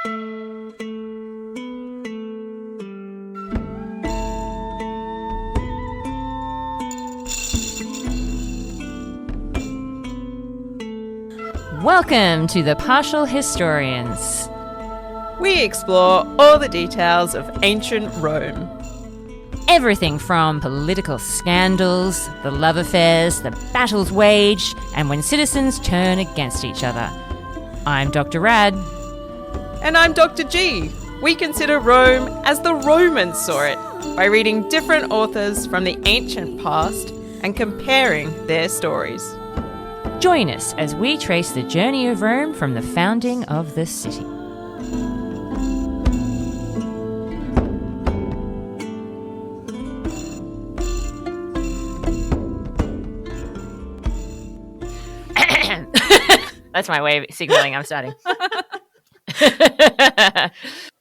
Welcome to the Partial Historians. We explore all the details of ancient Rome. Everything from political scandals, the love affairs, the battles waged, and when citizens turn against each other. I'm Dr. Rad. And I'm Dr. G. We consider Rome as the Romans saw it, by reading different authors from the ancient past and comparing their stories. Join us as we trace the journey of Rome from the founding of the city. That's my way of signaling I'm starting.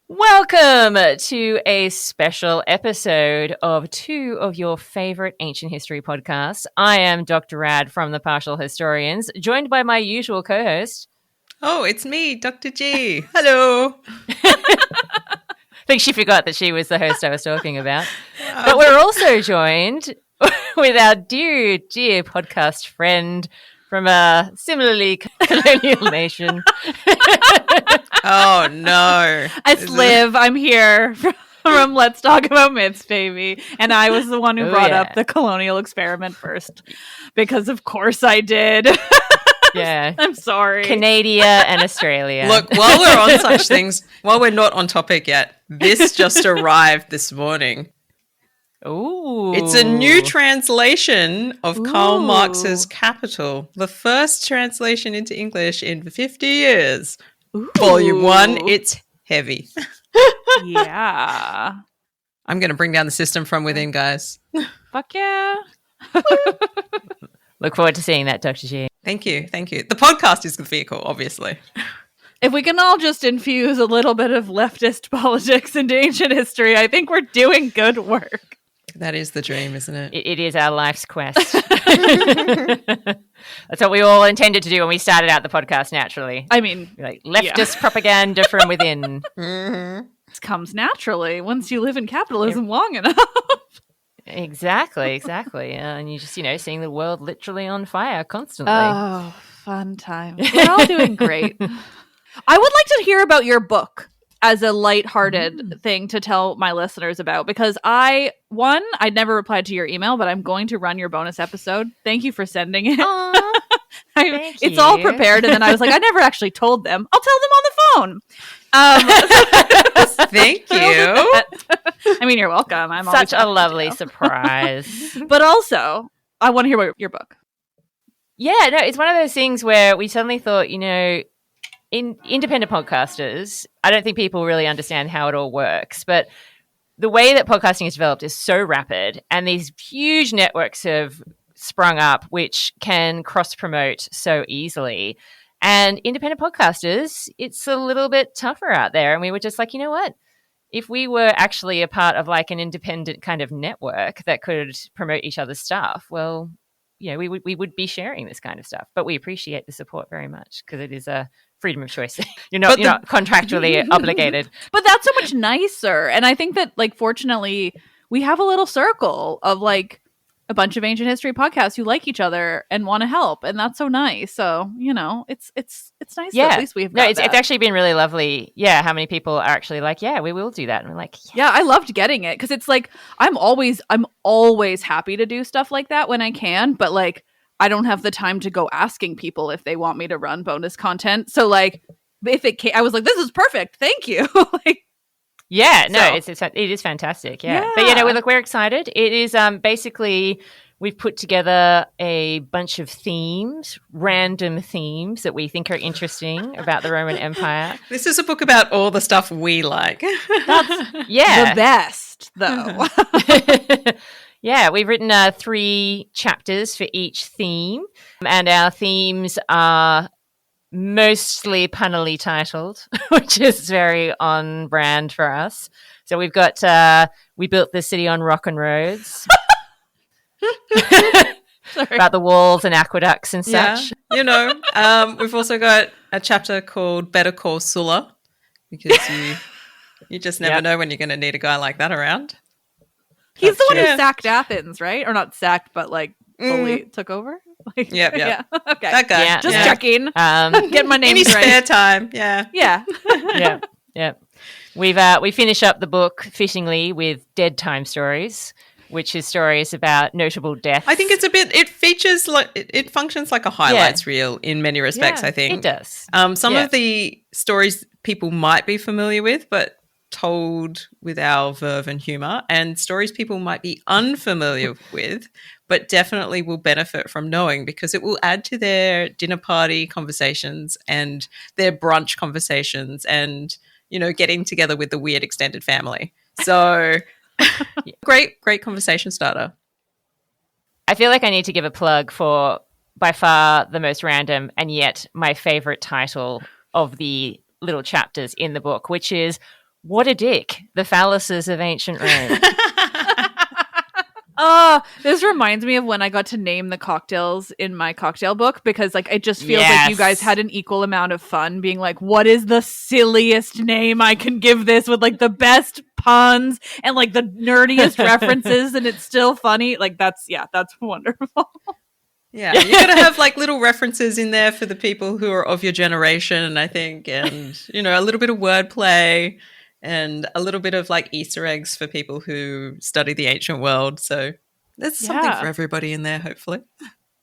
Welcome to a special episode of two of your favorite ancient history podcasts. I am Dr. Rad from the Partial Historians, joined by my usual co-host. Oh, it's me, Dr. G. Hello. I think she forgot that she was the host I was talking about. But we're also joined with our dear, dear podcast friend from a similarly colonial nation. Oh, no. It's Liv. I'm here from Let's Talk About Myths, baby. And I was the one who brought up the colonial experiment first. Because of course I did. Yeah. I'm sorry. Canada and Australia. Look, while we're on such things, while we're not on topic yet, this just arrived this morning. Ooh. It's a new translation of Karl Marx's Capital, the first translation into English in 50 years. Ooh. Volume 1, it's heavy. Yeah. I'm going to bring down the system from within, guys. Fuck yeah. Look forward to seeing that, Dr. G. Thank you. Thank you. The podcast is the vehicle, obviously. If we can all just infuse a little bit of leftist politics into ancient history, I think we're doing good work. That is the dream, isn't it? It is our life's quest. That's what we all intended to do when we started out the podcast naturally. I mean, like leftist propaganda from within. Mm-hmm. This comes naturally once you live in capitalism long enough. Exactly. And you just, seeing the world literally on fire constantly. Oh, fun times. We're all doing great. I would like to hear about your book as a lighthearted thing to tell my listeners about, because I never replied to your email, but I'm going to run your bonus episode. Thank you for sending it. It's all prepared, and then I was like, I never actually told them. I'll tell them on the phone. Thank you. I mean, you're welcome. I'm such a lovely surprise. But also, I want to hear about your book. Yeah, no, it's one of those things where we suddenly thought, in independent podcasters, I don't think people really understand how it all works, but the way that podcasting has developed is so rapid, and these huge networks have sprung up which can cross-promote so easily. And independent podcasters, it's a little bit tougher out there. And we were just like, you know what? If we were actually a part of like an independent kind of network that could promote each other's stuff, well, we would be sharing this kind of stuff. But we appreciate the support very much because it is a freedom of choice. You're not contractually obligated. But that's so much nicer. And I think that, like, fortunately, we have a little circle of like a bunch of ancient history podcasts who like each other and want to help, and that's so nice. So it's nice. Yeah, that at least we've it's actually been really lovely. Yeah, how many people are actually like, yeah, we will do that, and we're like, yes. Yeah, I loved getting it because it's like I'm always happy to do stuff like that when I can, but like I don't have the time to go asking people if they want me to run bonus content. So like if it came, I was like, this is perfect, thank you. Like. Yeah, no, it is fantastic. Yeah. But we're excited. It is basically we've put together a bunch of themes, random themes that we think are interesting about the Roman Empire. This is a book about all the stuff we like. That's the best, though. Yeah, we've written 3 chapters for each theme, and our themes are mostly punnily titled, which is very on brand for us. So we've got we built the city on rock and roads. About the walls and aqueducts and such. Yeah, we've also got a chapter called Better Call Sulla, because you just never know when you're going to need a guy like that around. He's the one true. who sacked Athens, right? Or not sacked, but like fully took over. Like, Yep. Yeah. Okay. That guy. Yeah. Just Yeah. checking. Get my name In his right. spare time. Yeah. Yeah. Yeah. We finish up the book fittingly with Dead Time Stories, which is stories about notable deaths. I think it's it features like, it functions like a highlights reel in many respects, I think. It does. Some of the stories people might be familiar with, but told with our verve and humor, and stories people might be unfamiliar with, but definitely will benefit from knowing, because it will add to their dinner party conversations and their brunch conversations and, getting together with the weird extended family. So great conversation starter. I feel like I need to give a plug for by far the most random and yet my favorite title of the little chapters in the book, which is What a Dick, the Phalluses of Ancient Rome. This reminds me of when I got to name the cocktails in my cocktail book, because like it just feels like you guys had an equal amount of fun being like, what is the silliest name I can give this with like the best puns and like the nerdiest references, and it's still funny. Like that's wonderful. Yeah, you got to have like little references in there for the people who are of your generation, I think, and a little bit of wordplay and a little bit of like Easter eggs for people who study the ancient world. So there's something for everybody in there, hopefully.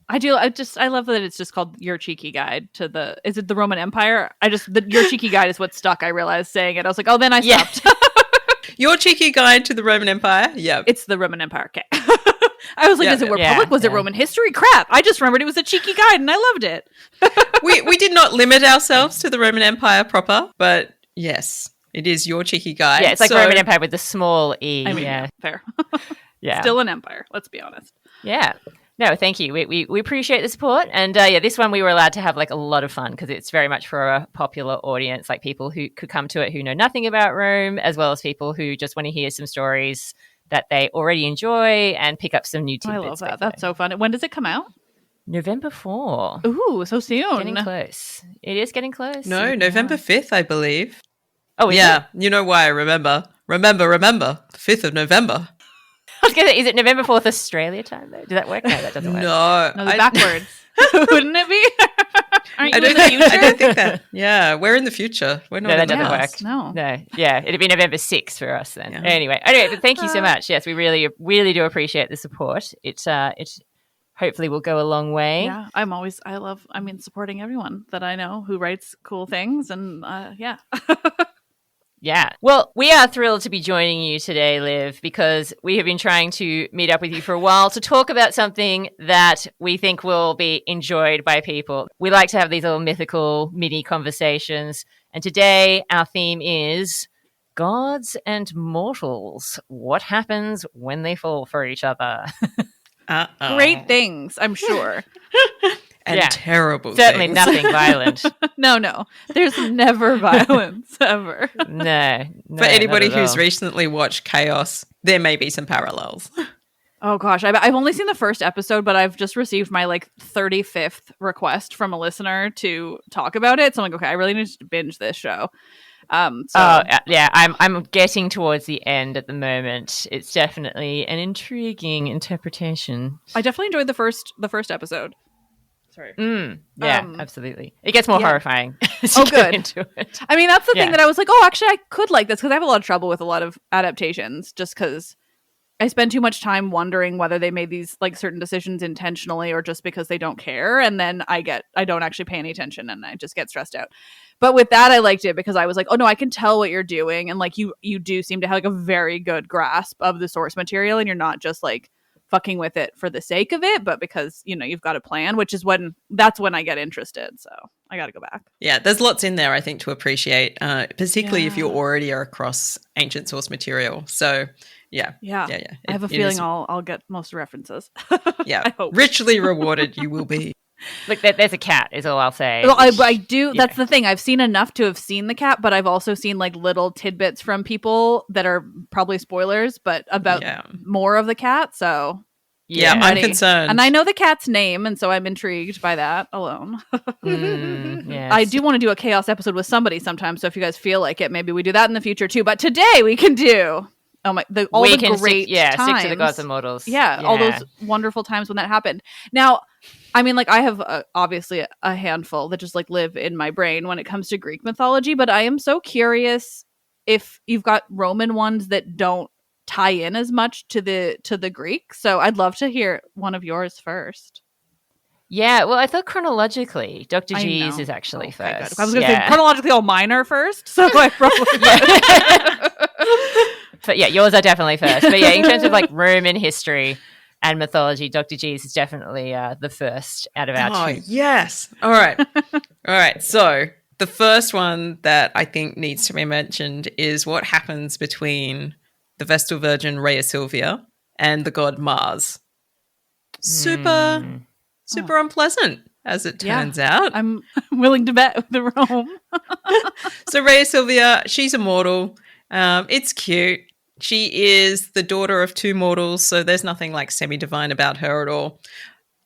I do. I love that it's just called Your Cheeky Guide to is it the Roman Empire? Your Cheeky Guide is what stuck. I realized saying it. I was like, oh, then I stopped. Your Cheeky Guide to the Roman Empire. Yeah. It's the Roman Empire. Okay. I was like, is it Republic? Was it Roman history? Crap. I just remembered it was a cheeky guide and I loved it. we did not limit ourselves to the Roman Empire proper, but yes, it is Your Cheeky Guide. Yeah, it's like Roman Empire with the small E. I mean, fair. Yeah. Still an empire, let's be honest. Yeah. No, thank you. We appreciate the support. And this one we were allowed to have like a lot of fun because it's very much for a popular audience, like people who could come to it who know nothing about Rome, as well as people who just want to hear some stories that they already enjoy and pick up some new tidbits. I love that. That's so fun. When does it come out? November 4. Ooh, so soon. Getting close. It is getting close. No, November 5th, I believe. Oh, yeah. You know why I remember. Remember. The 5th of November. I was going to say, is it November 4th Australia time, though? Does that work? No, that doesn't work. No. Backwards. Wouldn't it be? Aren't you in the future? I don't think that. Yeah, we're in the future. We're not that in the doesn't past. work. No. Yeah, it'd be November 6th for us then. Yeah. Anyway, but thank you so much. Yes, we really, really do appreciate the support. It hopefully will go a long way. Yeah, I love supporting everyone that I know who writes cool things, and yeah. Yeah. Well, we are thrilled to be joining you today, Liv, because we have been trying to meet up with you for a while to talk about something that we think will be enjoyed by people. We like to have these little mythical mini conversations. And today our theme is gods and mortals. What happens when they fall for each other? Great things, I'm sure. And terrible Certainly things. nothing violent. No. There's never violence, ever. No. For anybody who's recently watched Chaos, there may be some parallels. Oh, gosh. I've only seen the first episode, but I've just received my, 35th request from a listener to talk about it. So I'm like, okay, I really need to binge this show. I'm getting towards the end at the moment. It's definitely an intriguing interpretation. I definitely enjoyed the first episode. Sorry. Absolutely. It gets more horrifying. Good. Into it. I mean, that's the thing that I was like, oh, actually, I could like this, because I have a lot of trouble with a lot of adaptations, just because I spend too much time wondering whether they made these certain decisions intentionally or just because they don't care, and then I don't actually pay any attention and I just get stressed out. But with that, I liked it because I was like, oh no, I can tell what you're doing, and you do seem to have a very good grasp of the source material, and you're not just fucking with it for the sake of it, but because you've got a plan, which is that's when I get interested. So I got to go back. Yeah, there's lots in there I think to appreciate, particularly if you already are across ancient source material. So yeah. I have a feeling I'll get most references. Yeah, I hope. Richly rewarded you will be. Look, there's a cat is all I'll say. Well, I do. That's the thing. I've seen enough to have seen the cat, but I've also seen little tidbits from people that are probably spoilers, but about more of the cat. So Yeah, I'm Ready. concerned. And I know the cat's name, and so I'm intrigued by that alone. Yes. I do want to do a chaos episode with somebody sometime, so if you guys feel like it, maybe we do that in the future too. But today we can do all we the can great stick times. to the gods and mortals. Yeah, all those wonderful times when that happened. Now, I mean, like, I have obviously a handful that just like live in my brain when it comes to Greek mythology, but I am so curious if you've got Roman ones that don't tie in as much to the Greek. So I'd love to hear one of yours first. Yeah, well, I thought chronologically, Dr. I G's know. is actually Oh, first. I was going to say chronologically all mine are first, so I probably But yeah, yours are definitely first. But yeah, in terms of like Roman history and mythology, Dr. G's is definitely the first out of our two. Yes. All right. All right. So the first one that I think needs to be mentioned is what happens between the Vestal Virgin Rhea Silvia and the god Mars. Super unpleasant, as it turns out. I'm willing to bet with the Rome. So Rhea Silvia, she's immortal. It's cute. She is the daughter of two mortals, so there's nothing like semi-divine about her at all.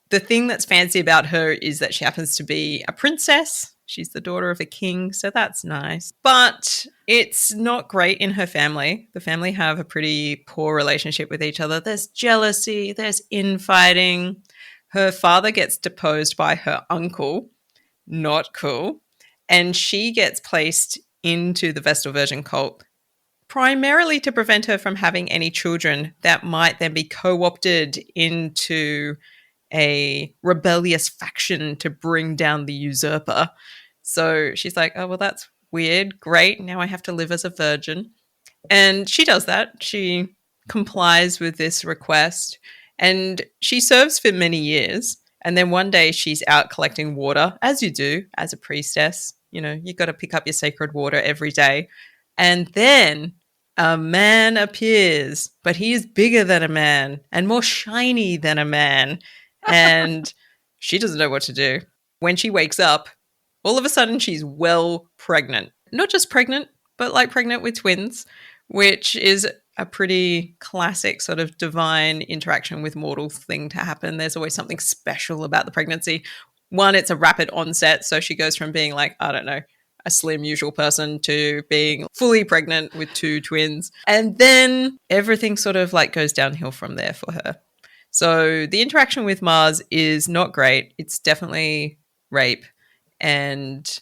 The thing that's fancy about her is that she happens to be a princess. She's the daughter of a king, so that's nice. But it's not great in her family. The family have a pretty poor relationship with each other. There's jealousy, there's infighting. Her father gets deposed by her uncle. Not cool. And she gets placed into the Vestal Virgin cult primarily to prevent her from having any children that might then be co-opted into a rebellious faction to bring down the usurper. So she's like, oh, well, that's weird. Great. Now I have to live as a virgin. And she does that. She complies with this request and she serves for many years. And then one day she's out collecting water, as you do as a priestess. You know, you've got to pick up your sacred water every day. And then a man appears, but he is bigger than a man and more shiny than a man. And she doesn't know what to do. When she wakes up, all of a sudden she's well pregnant. Not just pregnant, but like pregnant with twins, which is a pretty classic sort of divine interaction with mortal thing to happen. There's always something special about the pregnancy. One, it's a rapid onset. So she goes from being like, I don't know, a slim usual person to being fully pregnant with two twins. And then everything sort of like goes downhill from there for her. So the interaction with Mars is not great. It's definitely rape. And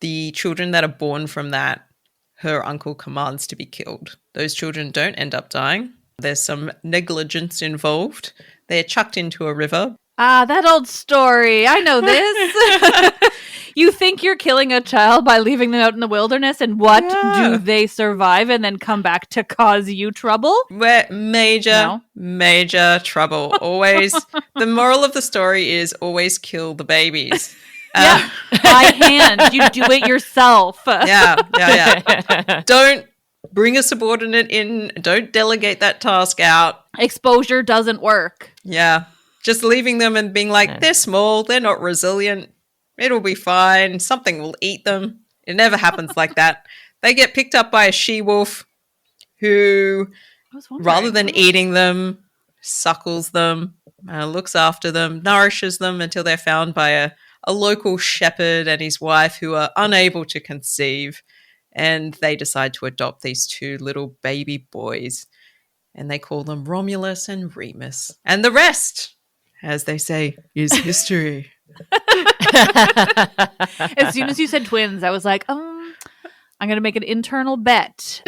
the children that are born from that, her uncle commands to be killed. Those children don't end up dying. There's some negligence involved. They're chucked into a river. Ah, that old story. I know this. You think you're killing a child by leaving them out in the wilderness, and what do they survive and then come back to cause you trouble? Major trouble. Always. The moral of the story is always kill the babies. Yeah, by hand. You do it yourself. Yeah. Don't bring a subordinate in. Don't delegate that task out. Exposure doesn't work. Yeah. Just leaving them and being like, they're small, they're not resilient. It'll be fine. Something will eat them. It never happens like that. They get picked up by a she-wolf who, rather than eating them, suckles them, looks after them, nourishes them until they're found by a local shepherd and his wife who are unable to conceive. And they decide to adopt these two little baby boys. And they call them Romulus and Remus. And the rest, as they say, is history. As soon as you said twins, I was like, I'm going to make an internal bet.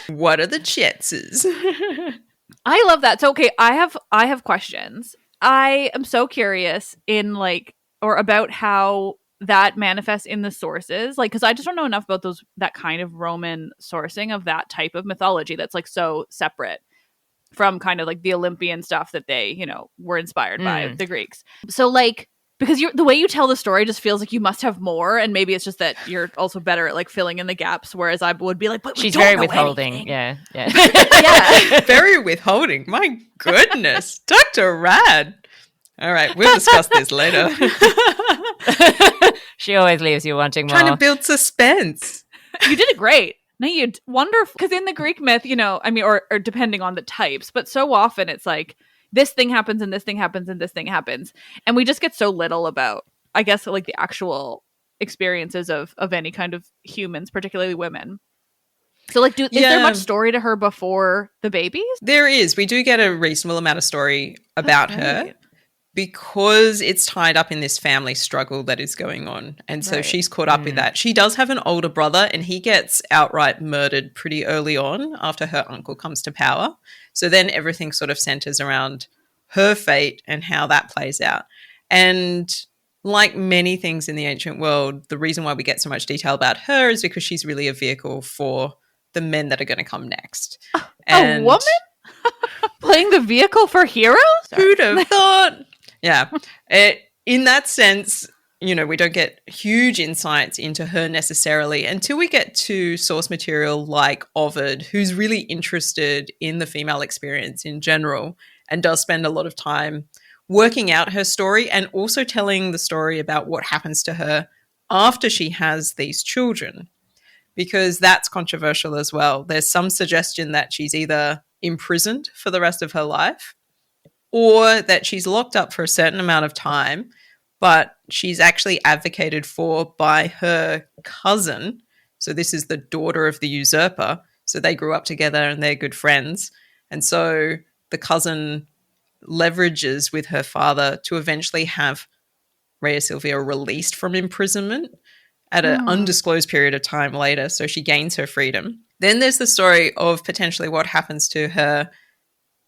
What are the chances? I love that. So, okay, I have questions. I am so curious about how that manifests in the sources, like, because I just don't know enough about that kind of Roman sourcing of that type of mythology that's like so separate from kind of like the Olympian stuff that they, were inspired by the Greeks. So like, because the way you tell the story just feels like you must have more, and maybe it's just that you're also better at like filling in the gaps, whereas I would be like, but she's very withholding. Anything. Yeah. Yeah. Very withholding. My goodness. Dr. Rad. All right, we'll discuss this later. She always leaves you wanting more. Trying to build suspense. You did it great. You'd wonderful, because in the Greek myth, I mean, or depending on the types, but so often it's like this thing happens and this thing happens and this thing happens, and we just get so little about, I guess, like the actual experiences of any kind of humans, particularly women. So, like, is there much story to her before the babies? There is. We do get a reasonable amount of story about her, because it's tied up in this family struggle that is going on. And so she's caught up with that. She does have an older brother, and he gets outright murdered pretty early on after her uncle comes to power. So then everything sort of centers around her fate and how that plays out. And like many things in the ancient world, the reason why we get so much detail about her is because she's really a vehicle for the men that are going to come next. A woman? Playing the vehicle for heroes? Who'd have thought? Yeah. In that sense, we don't get huge insights into her necessarily until we get to source material like Ovid, who's really interested in the female experience in general and does spend a lot of time working out her story and also telling the story about what happens to her after she has these children, because that's controversial as well. There's some suggestion that she's either imprisoned for the rest of her life or that she's locked up for a certain amount of time, but she's actually advocated for by her cousin. So this is the daughter of the usurper. So they grew up together and they're good friends. And so the cousin leverages with her father to eventually have Rhea Silvia released from imprisonment at an undisclosed period of time later. So she gains her freedom. Then there's the story of potentially what happens to her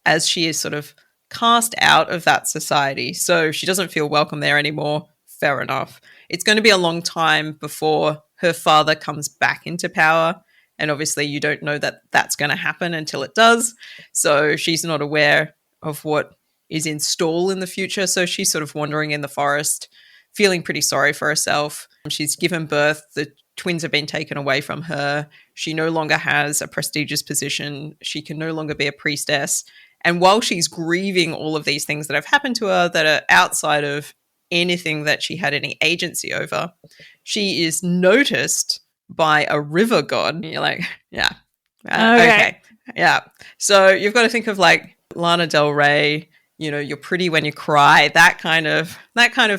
as she is sort of cast out of that society. So she doesn't feel welcome there anymore. Fair enough. It's going to be a long time before her father comes back into power. And obviously you don't know that that's going to happen until it does. So she's not aware of what is in stall in the future. So she's sort of wandering in the forest, feeling pretty sorry for herself. She's given birth. The twins have been taken away from her. She no longer has a prestigious position. She can no longer be a priestess. And while she's grieving all of these things that have happened to her that are outside of anything that she had any agency over, she is noticed by a river god. And you're like, yeah, okay. Yeah. So you've got to think of like Lana Del Rey, you're pretty when you cry, that kind of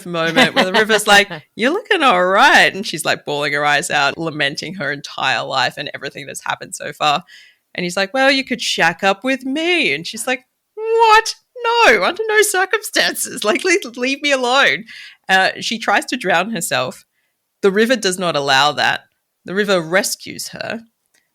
moment where the river's like, you're looking all right. And she's like bawling her eyes out, lamenting her entire life and everything that's happened so far. And he's like, well, you could shack up with me. And she's like, what? No, under no circumstances. Like, leave me alone. She tries to drown herself. The river does not allow that. The river rescues her,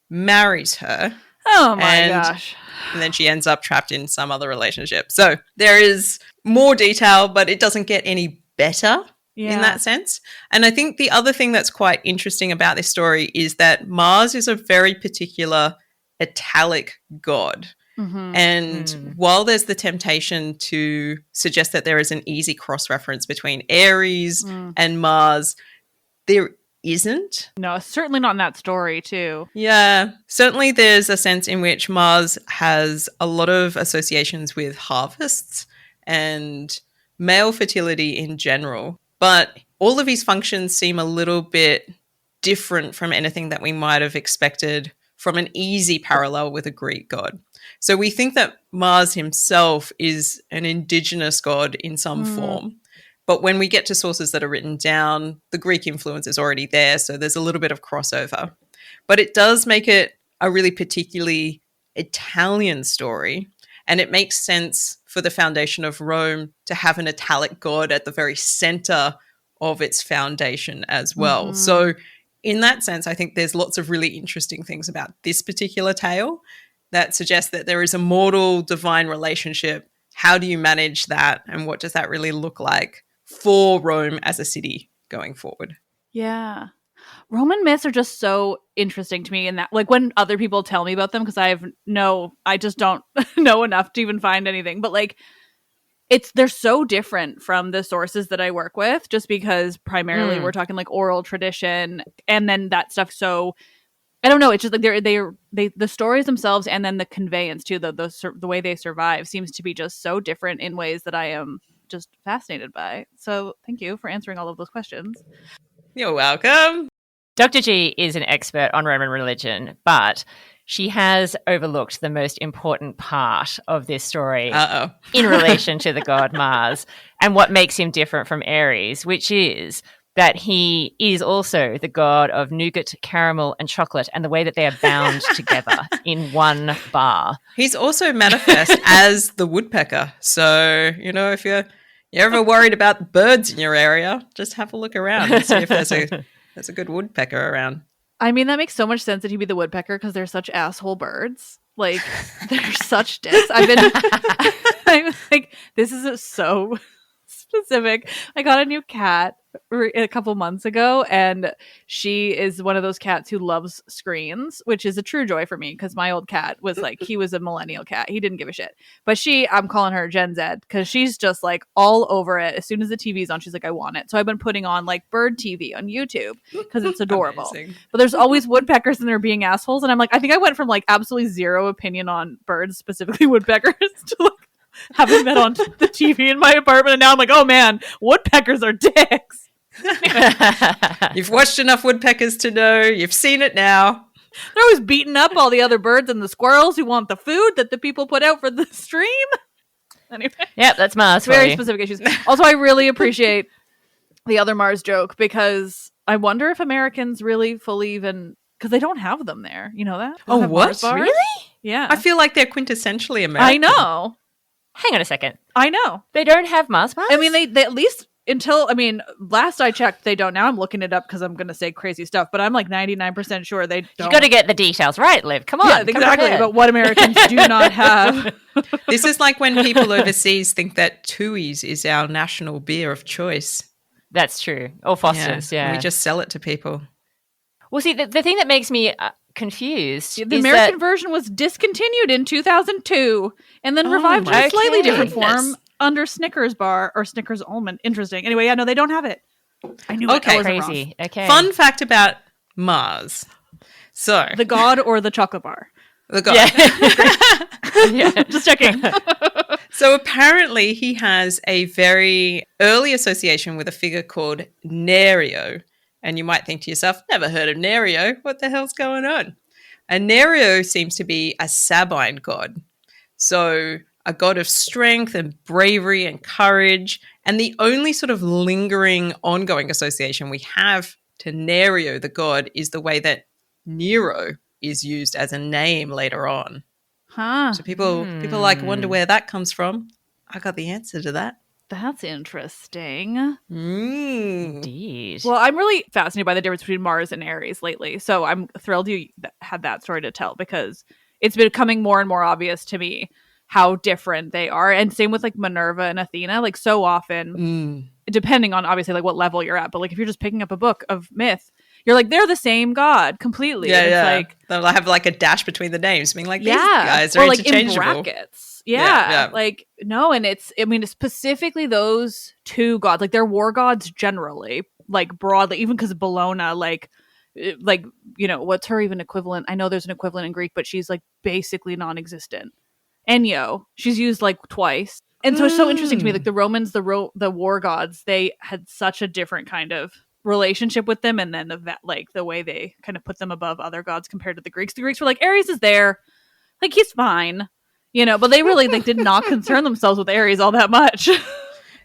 marries her. Oh my gosh. And then she ends up trapped in some other relationship. So there is more detail, but it doesn't get any better in that sense. And I think the other thing that's quite interesting about this story is that Mars is a very particular italic god. Mm-hmm. And while there's the temptation to suggest that there is an easy cross-reference between Aries and Mars, there isn't. No, certainly not in that story too. Yeah, certainly there's a sense in which Mars has a lot of associations with harvests and male fertility in general. But all of his functions seem a little bit different from anything that we might have expected from an easy parallel with a Greek god. So we think that Mars himself is an indigenous god in some form. But when we get to sources that are written down, the Greek influence is already there, so there's a little bit of crossover. But it does make it a really particularly Italian story, and it makes sense for the foundation of Rome to have an italic god at the very center of its foundation as well. Mm-hmm. So in that sense, I think there's lots of really interesting things about this particular tale that suggest that there is a mortal-divine relationship. How do you manage that, and what does that really look like for Rome as a city going forward? Yeah. Roman myths are just so interesting to me in that, like, when other people tell me about them, because I just don't know enough to even find anything, but like they're so different from the sources that I work with, just because primarily we're talking like oral tradition, and then that stuff. So I don't know. It's just like the stories themselves, and then the conveyance too, the way they survive seems to be just so different in ways that I am just fascinated by. So thank you for answering all of those questions. You're welcome. Dr. G is an expert on Roman religion, but she has overlooked the most important part of this story in relation to the god Mars and what makes him different from Ares, which is that he is also the god of nougat, caramel, and chocolate, and the way that they are bound together in one bar. He's also manifest as the woodpecker. So, if you're ever worried about birds in your area, just have a look around and see if there's a good woodpecker around. I mean, that makes so much sense that he'd be the woodpecker because they're such asshole birds. Like, they're such dicks. I'm like, this is so specific. I got a new cat a couple months ago, and she is one of those cats who loves screens, which is a true joy for me because my old cat was like, he was a millennial cat. He didn't give a shit. But I'm calling her Gen Z because she's just like all over it. As soon as the TV's on, she's like, I want it. So I've been putting on like bird TV on YouTube because it's adorable. Amazing. But there's always woodpeckers and they're being assholes. And I'm like, I think I went from like absolutely zero opinion on birds, specifically woodpeckers, to like having that on the TV in my apartment, and now I'm like, oh man, woodpeckers are dicks. You've watched enough woodpeckers to know. You've seen it now. They're always beating up all the other birds and the squirrels who want the food that the people put out for the stream. Anyway, yep, that's Mars. Very specific issues. Also, I really appreciate the other Mars joke because I wonder if Americans really fully even, because they don't have them there. You know that? Oh, what? Really? Yeah. I feel like they're quintessentially American. I know. Hang on a second. I know. They don't have Mars bars? I mean, they at least last I checked, they don't. Now I'm looking it up because I'm going to say crazy stuff, but I'm like 99% sure they don't. You got to get the details right, Liv. Come on. Yeah, exactly. But what Americans do not have. This is like when people overseas think that Tui's is our national beer of choice. That's true. Or Foster's, yeah. We just sell it to people. Well, see, the thing that makes me confused the American version was discontinued in 2002 and then revived in a slightly different form under Snickers bar or Snickers almond. Interesting. Anyway, yeah, no, they don't have it. I knew it. I crazy. Wrong. Okay. Fun fact about Mars. So the god or the chocolate bar? The god. Yeah. Just checking. So apparently he has a very early association with a figure called Nerio. And you might think to yourself, never heard of Nerio. What the hell's going on? And Nerio seems to be a Sabine god. So a god of strength and bravery and courage. And the only sort of lingering, ongoing association we have to Nerio, the god, is the way that Nero is used as a name later on. Huh. So people like wonder where that comes from. I got the answer to that. That's interesting. Indeed. Well, I'm really fascinated by the difference between Mars and Ares lately. So I'm thrilled you had that story to tell because it's becoming more and more obvious to me how different they are. And same with like Minerva and Athena. Like so often, depending on obviously like what level you're at, but like if you're just picking up a book of myth, you're like, they're the same god completely. Yeah, and it's like they'll have like a dash between the names, being like, these guys are or like interchangeable. in brackets. Yeah, like no, and it's specifically those two gods, like they're war gods generally, like broadly, even because Bellona, like what's her even equivalent? I know there's an equivalent in Greek, but she's like basically non-existent. Enyo, she's used like twice, and so it's so interesting to me. Like the Romans, the war gods, they had such a different kind of relationship with them, and then the way they kind of put them above other gods compared to the Greeks. The Greeks were like, Ares is there, like he's fine. But they really did not concern themselves with Ares all that much.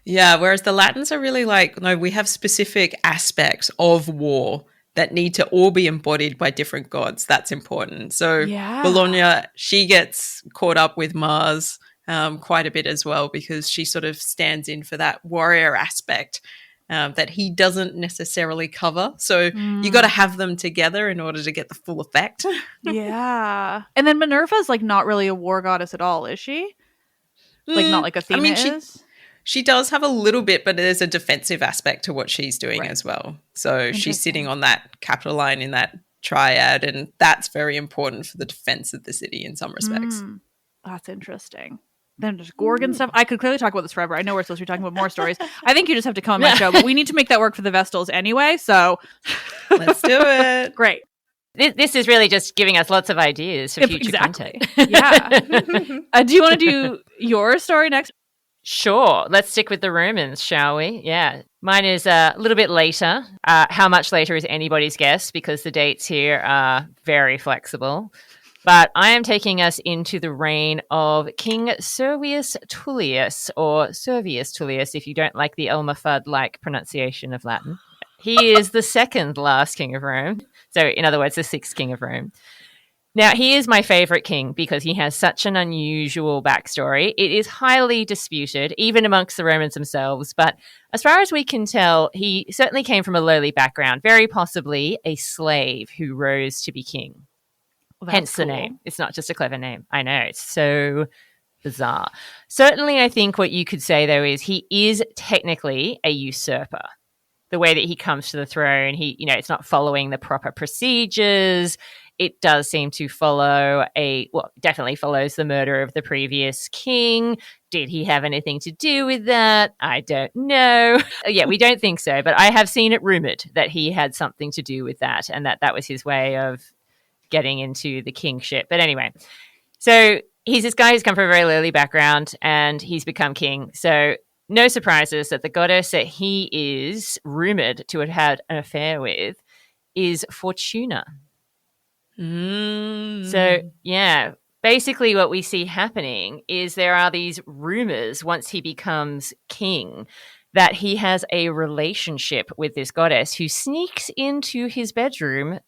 Yeah, whereas the Latins are really like, no, we have specific aspects of war that need to all be embodied by different gods. That's important. So Bologna, she gets caught up with Mars quite a bit as well because she sort of stands in for that warrior aspect that he doesn't necessarily cover. So you got to have them together in order to get the full effect. Yeah. And then Minerva's like not really a war goddess at all, is she? Like not like Athena is? She does have a little bit, but there's a defensive aspect to what she's doing as well. So she's sitting on that capital line in that triad, and that's very important for the defense of the city in some respects. That's interesting. Then just Gorgon stuff. I could clearly talk about this forever. I know we're supposed to be talking about more stories. I think you just have to come on my show, but we need to make that work for the Vestals anyway. So let's do it. Great. This is really just giving us lots of ideas for future content. Yeah. Do you want to do your story next? Sure. Let's stick with the Romans, shall we? Yeah. Mine is a little bit later. How much later is anybody's guess because the dates here are very flexible. But I am taking us into the reign of King Servius Tullius, or Servius Tullius, if you don't like the Elmer Fudd-like pronunciation of Latin. He is the second last king of Rome. So, in other words, the sixth king of Rome. Now, he is my favorite king because he has such an unusual backstory. It is highly disputed, even amongst the Romans themselves. But as far as we can tell, he certainly came from a lowly background, very possibly a slave who rose to be king. Well, Hence the cool. name. It's not just a clever name. I know. It's so bizarre. Certainly, I think what you could say, though, is he is technically a usurper. The way that he comes to the throne, it's not following the proper procedures. It does seem to follow definitely follows the murder of the previous king. Did he have anything to do with that? I don't know. Yeah, we don't think so, but I have seen it rumored that he had something to do with that and that was his way of getting into the kingship. But anyway, so he's this guy who's come from a very lowly background and he's become king. So no surprises that the goddess that he is rumored to have had an affair with is Fortuna. So, yeah, basically what we see happening is there are these rumors once he becomes king that he has a relationship with this goddess who sneaks into his bedroom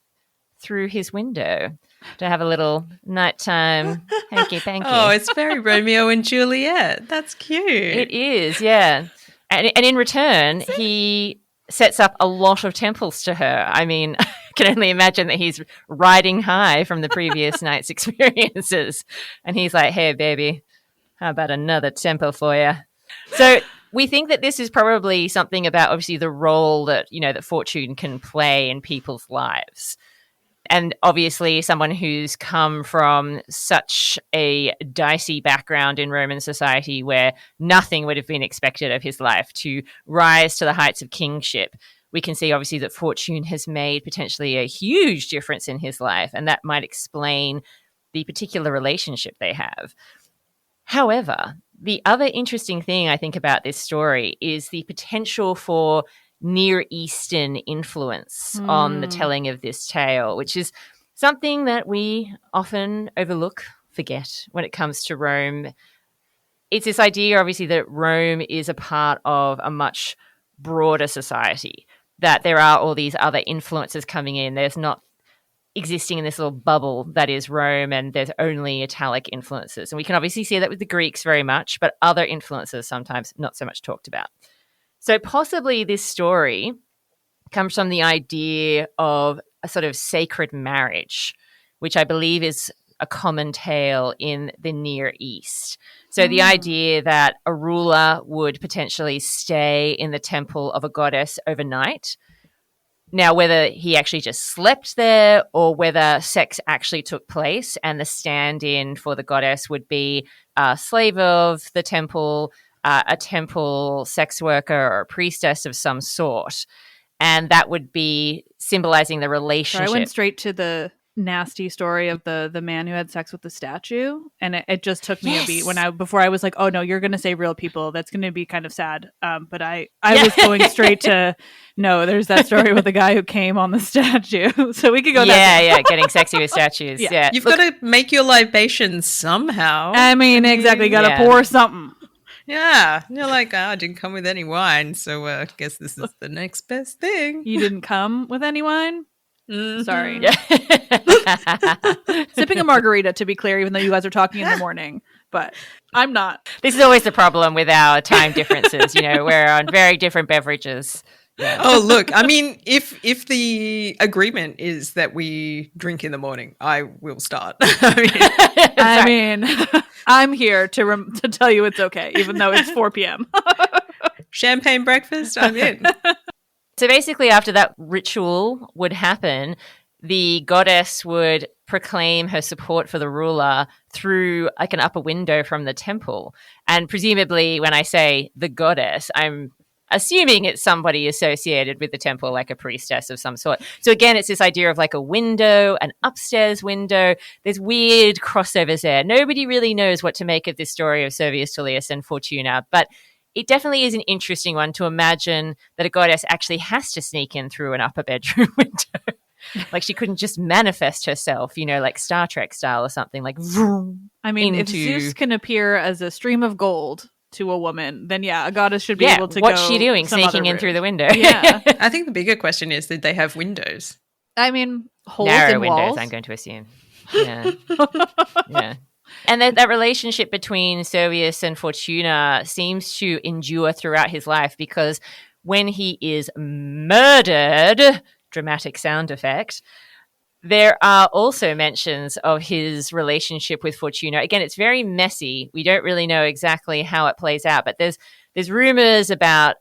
through his window to have a little nighttime hanky-panky. Oh, it's very Romeo and Juliet. That's cute. It is, yeah. And in return, he sets up a lot of temples to her. I mean, I can only imagine that he's riding high from the previous night's experiences. And he's like, hey, baby, how about another temple for you? So we think that this is probably something about, obviously, the role that, that fortune can play in people's lives. And obviously someone who's come from such a dicey background in Roman society where nothing would have been expected of his life to rise to the heights of kingship. We can see obviously that fortune has made potentially a huge difference in his life, and that might explain the particular relationship they have. However, the other interesting thing I think about this story is the potential for Near Eastern influence on the telling of this tale, which is something that we often overlook, forget when it comes to Rome. It's this idea, obviously, that Rome is a part of a much broader society, that there are all these other influences coming in. There's not existing in this little bubble that is Rome, and there's only Italic influences. And we can obviously see that with the Greeks very much, but other influences sometimes not so much talked about. So possibly this story comes from the idea of a sort of sacred marriage, which I believe is a common tale in the Near East. So the idea that a ruler would potentially stay in the temple of a goddess overnight. Now, whether he actually just slept there or whether sex actually took place and the stand-in for the goddess would be a slave of the temple, a temple sex worker or a priestess of some sort. And that would be symbolizing the relationship. So I went straight to the nasty story of the man who had sex with the statue, and it just took me a beat before I was like, oh no, you're gonna say real people, that's gonna be kind of sad, but I was going straight to no, there's that story with the guy who came on the statue. So we could go getting sexy with statues. Yeah. You've got to make your libation somehow. I mean, exactly, gotta pour something. Yeah, you're like, I didn't come with any wine, so I guess this is the next best thing. You didn't come with any wine? Mm-hmm. Sorry. Sipping a margarita, to be clear, even though you guys are talking in the morning, but I'm not. This is always the problem with our time differences. We're on very different beverages. Yeah. Oh, look, I mean, if the agreement is that we drink in the morning, I will start. I mean, I'm here to tell you it's okay, even though it's 4 p.m. Champagne breakfast, I'm in. So basically, after that ritual would happen, the goddess would proclaim her support for the ruler through like an upper window from the temple. And presumably, when I say the goddess, I'm assuming it's somebody associated with the temple, like a priestess of some sort. So again, it's this idea of like a window, an upstairs window. There's weird crossovers there. Nobody really knows what to make of this story of Servius Tullius and Fortuna, but it definitely is an interesting one to imagine that a goddess actually has to sneak in through an upper bedroom window. Like she couldn't just manifest herself, like Star Trek style or something, like vroom. I mean, if Zeus can appear as a stream of gold to a woman, then a goddess should be able to what's go she doing sneaking in through the window? Yeah. I think the bigger question is, did they have windows? I mean, holes narrow in windows, walls. I'm going to assume. Yeah. Yeah. And that relationship between Servius and Fortuna seems to endure throughout his life, because when he is murdered, dramatic sound effect, there are also mentions of his relationship with Fortuna. Again, it's very messy. We don't really know exactly how it plays out, but there's rumors about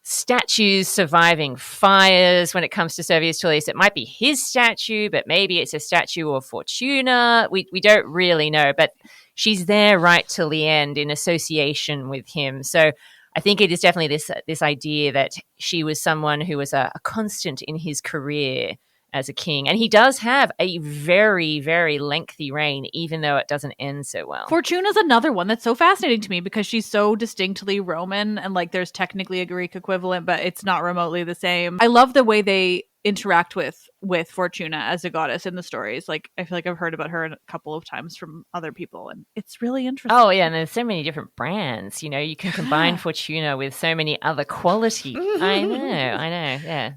statues surviving fires when it comes to Servius Tullius. It might be his statue, but maybe it's a statue of Fortuna. We don't really know, but she's there right till the end in association with him. So I think it is definitely this idea that she was someone who was a constant in his career as a king. And he does have a very, very lengthy reign, even though it doesn't end so well. Fortuna's another one that's so fascinating to me because she's so distinctly Roman, and like there's technically a Greek equivalent, but it's not remotely the same. I love the way they interact with Fortuna as a goddess in the stories. Like I feel like I've heard about her a couple of times from other people, and it's really interesting. Oh yeah, and there's so many different brands. You can combine Fortuna with so many other qualities. I know. Yeah.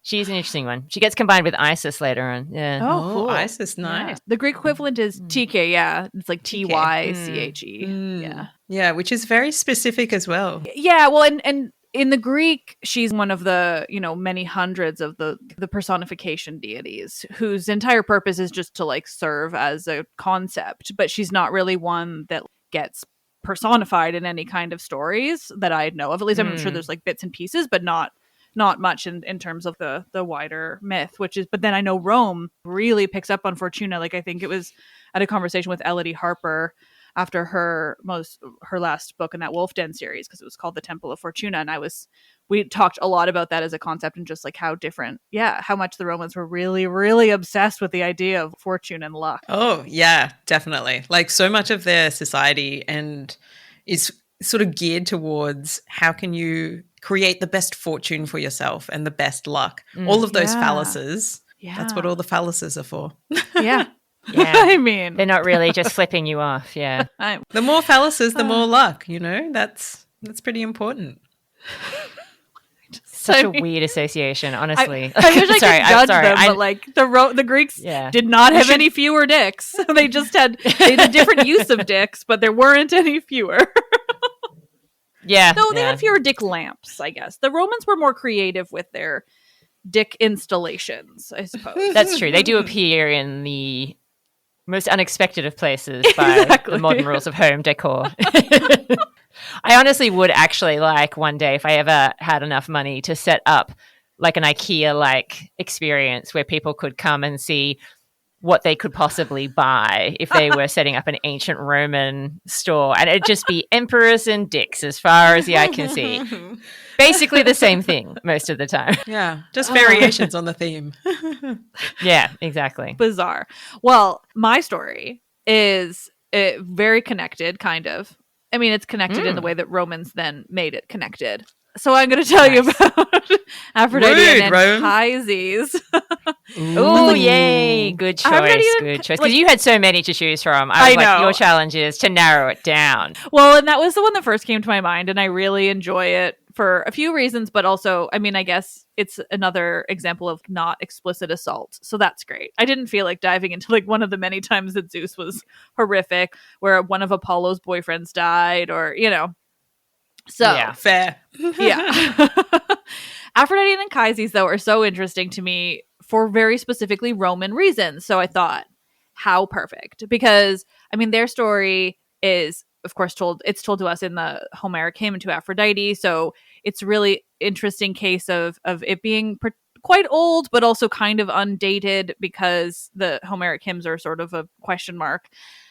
She's an interesting one. She gets combined with Isis later on. Yeah. Oh, cool. Isis, nice. Yeah. The Greek equivalent is TK, yeah. It's like TYCHE. Yeah. Yeah, which is very specific as well. Yeah, well, and in the Greek, she's one of the, many hundreds of the personification deities whose entire purpose is just to like serve as a concept, but she's not really one that gets personified in any kind of stories that I know of. At least I'm sure there's like bits and pieces, but not much in terms of the wider myth, but then I know Rome really picks up on Fortuna. Like I think it was at a conversation with Elodie Harper after her last book in that Wolf Den series, because it was called The Temple of Fortuna. And we talked a lot about that as a concept and just like how different, how much the Romans were really, really obsessed with the idea of fortune and luck. Oh yeah, definitely. Like so much of their society and is sort of geared towards how can you create the best fortune for yourself and the best luck. All of those phalluses. Yeah. That's what all the phalluses are for. Yeah. Yeah. I mean, they're not really just flipping you off. Yeah. The more phalluses, the more luck, That's pretty important. Such a weird association, honestly. I wish I could judge them, but like the Greeks did not have any fewer dicks. They just had a different use of dicks, but there weren't any fewer. Yeah. No, they had fewer dick lamps, I guess. The Romans were more creative with their dick installations, I suppose. That's true. They do appear in the most unexpected of places by the modern rules of home decor. I honestly would actually like one day, if I ever had enough money, to set up like an IKEA-like experience where people could come and see what they could possibly buy if they were setting up an ancient Roman store. And it'd just be emperors and dicks as far as the eye can see. Basically the same thing most of the time. Yeah, just variations on the theme. Yeah, exactly. Bizarre. Well, my story is very connected, kind of. I mean, it's connected in the way that Romans then made it connected. So I'm going to tell you about Aphrodite and Anchises. Oh, yay. Good choice. Good choice. Because you had so many to choose from. I was like, your challenge is to narrow it down. Well, and that was the one that first came to my mind, and I really enjoy it for a few reasons, but also, I mean, I guess it's another example of not explicit assault. So that's great. I didn't feel like diving into like one of the many times that Zeus was horrific, where one of Apollo's boyfriends died, or, So yeah, fair. Yeah. Aphrodite and Anchises, though, are so interesting to me for very specifically Roman reasons. So I thought, how perfect. Because, I mean, their story is, of course, told to us in the Homeric hymn to Aphrodite. So it's really interesting case of it being quite old, but also kind of undated, because the Homeric hymns are sort of a question mark.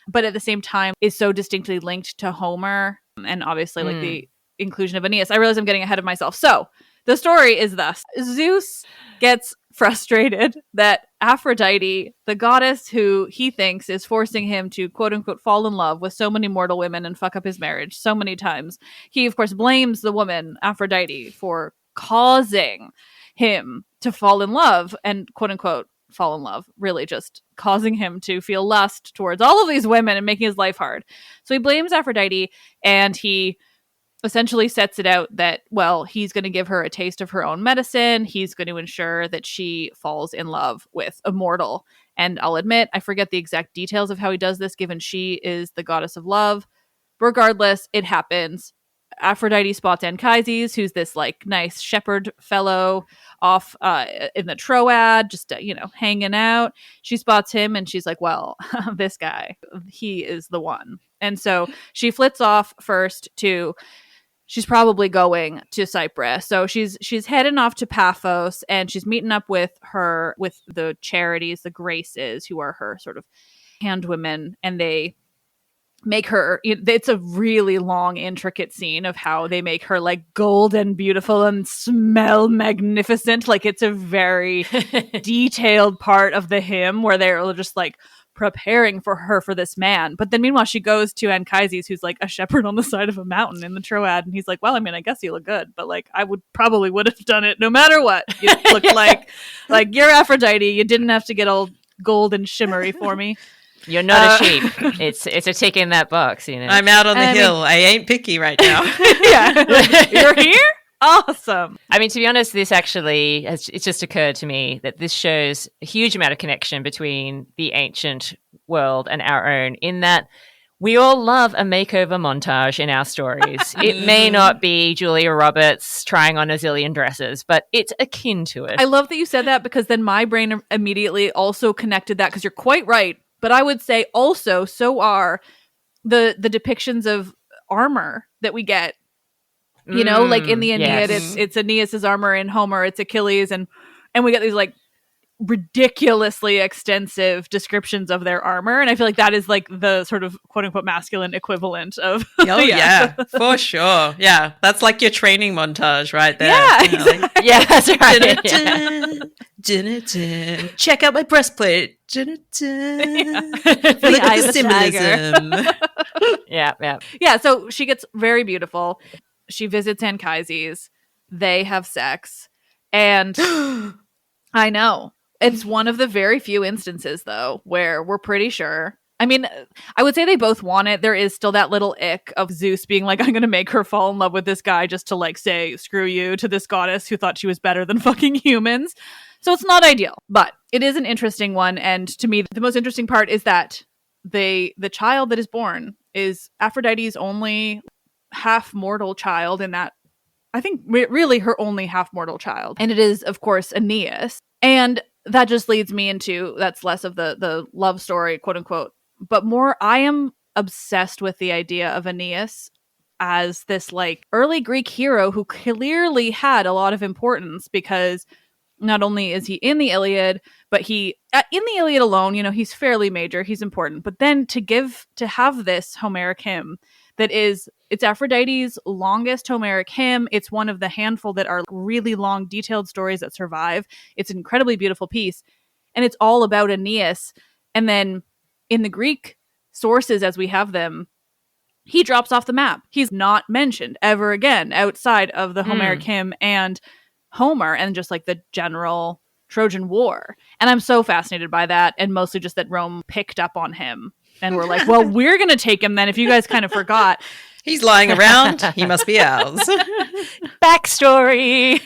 But at the same time, is so distinctly linked to Homer, and obviously like inclusion of Aeneas. I realize I'm getting ahead of myself. So the story is thus. Zeus gets frustrated that Aphrodite, the goddess who he thinks is forcing him to quote unquote fall in love with so many mortal women and fuck up his marriage so many times. He of course blames the woman Aphrodite for causing him to fall in love and quote unquote fall in love, really just causing him to feel lust towards all of these women and making his life hard. So he blames Aphrodite, and he essentially sets it out that, well, he's going to give her a taste of her own medicine. He's going to ensure that she falls in love with a mortal. And I'll admit, I forget the exact details of how he does this, given she is the goddess of love. Regardless, it happens. Aphrodite spots Anchises, who's this like nice shepherd fellow off in the Troad, just hanging out. She spots him and she's like, well, this guy, he is the one. And so she flits off first to, she's probably going to Cyprus. So she's heading off to Paphos, and she's meeting up with the Charities, the Graces, who are her sort of handwomen, and they make her, it's a really long intricate scene of how they make her like golden beautiful and smell magnificent. Like it's a very detailed part of the hymn where they're just like preparing for her for this man. But then meanwhile she goes to Anchises, who's like a shepherd on the side of a mountain in the Troad, and he's like, well, I mean, I guess you look good, but like I would have done it no matter what. You look like you're Aphrodite. You didn't have to get all gold and shimmery for me. You're not a sheep. It's a tick in that box, I'm out on the hill. I ain't picky right now. Yeah. You're here? Awesome. I mean, to be honest, this actually it's just occurred to me that this shows a huge amount of connection between the ancient world and our own, in that we all love a makeover montage in our stories. It may not be Julia Roberts trying on a zillion dresses, but it's akin to it. I love that you said that, because then my brain immediately also connected that, because you're quite right. But I would say also, so are the depictions of armor that we get. Like in the Aeneid, yes. it's Aeneas's armor. In Homer, it's Achilles, and we get these like ridiculously extensive descriptions of their armor, and I feel like that is like the sort of quote unquote masculine equivalent of yeah, for sure. Yeah, that's like your training montage right there. Yeah, exactly. Yeah, that's right. Check out my breastplate. Look at the symbolism. Yeah. So she gets very beautiful. She visits Anchises. They have sex, and I know. It's one of the very few instances, though, where we're pretty sure. I mean, I would say they both want it. There is still that little ick of Zeus being like, I'm going to make her fall in love with this guy just to like say, screw you to this goddess who thought she was better than fucking humans. So it's not ideal, but it is an interesting one. And to me, the most interesting part is that the child that is born is Aphrodite's only half mortal child in that, I think really her only half mortal child. And it is, of course, Aeneas. And that just leads me into, that's less of the love story, quote unquote, but more, I am obsessed with the idea of Aeneas as this like early Greek hero who clearly had a lot of importance, because not only is he in the Iliad, but he in the Iliad alone, he's fairly major, he's important. But then to have this Homeric hymn that is, it's Aphrodite's longest Homeric hymn. It's one of the handful that are really long, detailed stories that survive. It's an incredibly beautiful piece. And it's all about Aeneas. And then in the Greek sources, as we have them, he drops off the map. He's not mentioned ever again outside of the Homeric hymn and Homer and just like the general Trojan War. And I'm so fascinated by that. And mostly just that Rome picked up on him. And we're like, well, we're going to take him then if you guys kind of forgot. He's lying around. He must be ours. Backstory.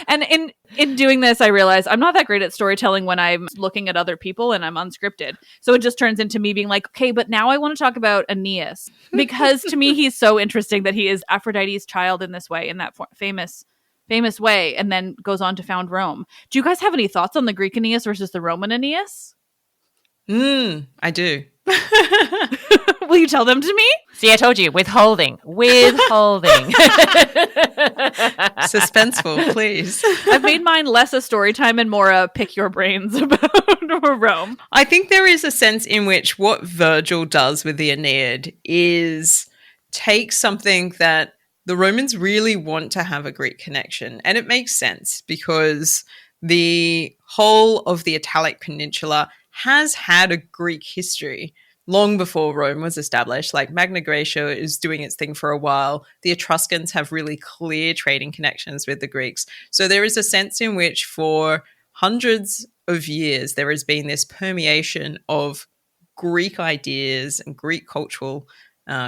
And in doing this, I realize I'm not that great at storytelling when I'm looking at other people and I'm unscripted. So it just turns into me being like, okay, but now I want to talk about Aeneas. Because to me, he's so interesting that he is Aphrodite's child in this way, in that famous way, and then goes on to found Rome. Do you guys have any thoughts on the Greek Aeneas versus the Roman Aeneas? I do. Will you tell them to me? See, I told you, withholding. Suspenseful, please. I've made mine less a story time and more a pick your brains about Rome. I think there is a sense in which what Virgil does with the Aeneid is takes something that the Romans really want to have a Greek connection. And it makes sense because the whole of the Italic Peninsula has had a Greek history long before Rome was established. Like Magna Graecia is doing its thing for a while. The Etruscans have really clear trading connections with the Greeks. So there is a sense in which for hundreds of years there has been this permeation of Greek ideas and Greek cultural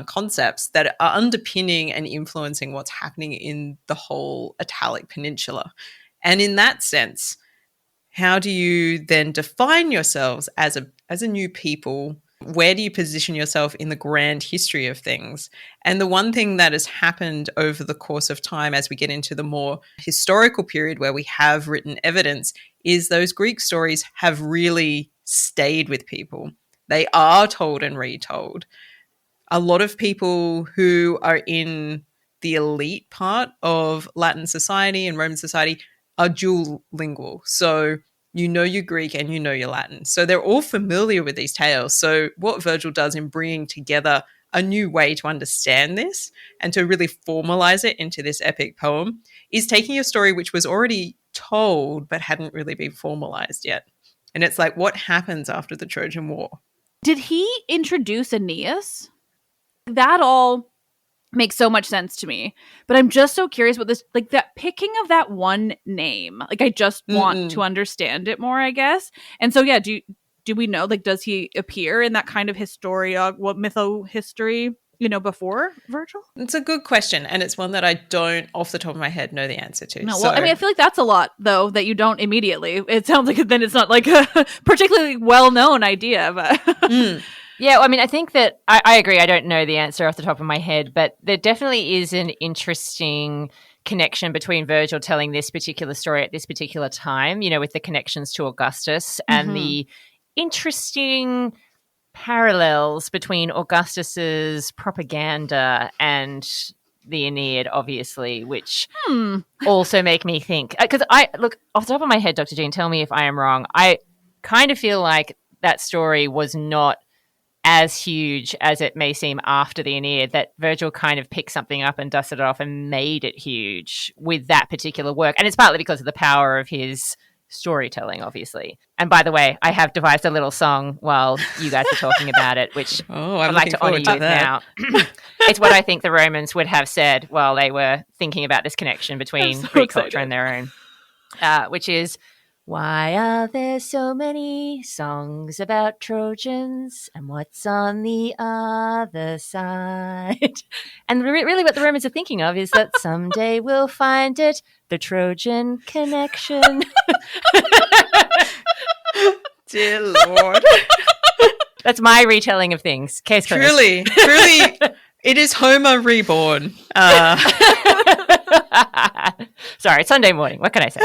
concepts that are underpinning and influencing what's happening in the whole Italic Peninsula. And in that sense, how do you then define yourselves as a new people? Where do you position yourself in the grand history of things? And the one thing that has happened over the course of time as we get into the more historical period where we have written evidence is those Greek stories have really stayed with people. They are told and retold. A lot of people who are in the elite part of Latin society and Roman society are dual lingual. So you know your Greek and you know your Latin. So they're all familiar with these tales. So what Virgil does in bringing together a new way to understand this and to really formalize it into this epic poem is taking a story which was already told but hadn't really been formalized yet. And it's like, what happens after the Trojan War? Did he introduce Aeneas? That all makes so much sense to me. But I'm just so curious about this, like that picking of that one name. Like I just want to understand it more, I guess. And so yeah, do we know, like, does he appear in that kind of mytho history, before Virgil? It's a good question, and it's one that I don't off the top of my head know the answer to. No, well, I mean, I feel like that's a lot though that you don't immediately. It sounds like then it's not like a particularly well-known idea, but Yeah, I mean, I think that I agree. I don't know the answer off the top of my head, but there definitely is an interesting connection between Virgil telling this particular story at this particular time, with the connections to Augustus and the interesting parallels between Augustus's propaganda and the Aeneid, obviously, which also make me think. Because look, off the top of my head, Dr. Jean, tell me if I am wrong. I kind of feel like that story was not as huge as it may seem after the Aeneid, that Virgil kind of picked something up and dusted it off and made it huge with that particular work. And it's partly because of the power of his storytelling, obviously. And by the way, I have devised a little song while you guys are talking about it, which I'd like to honor you with now. It's what I think the Romans would have said while they were thinking about this connection between Greek culture and their own, which is, why are there so many songs about Trojans, and what's on the other side? And really what the Romans are thinking of is that someday we'll find it, the Trojan connection. Dear Lord. That's my retelling of things. Case closed. Truly, it is Homer reborn. Sorry, it's Sunday morning. What can I say?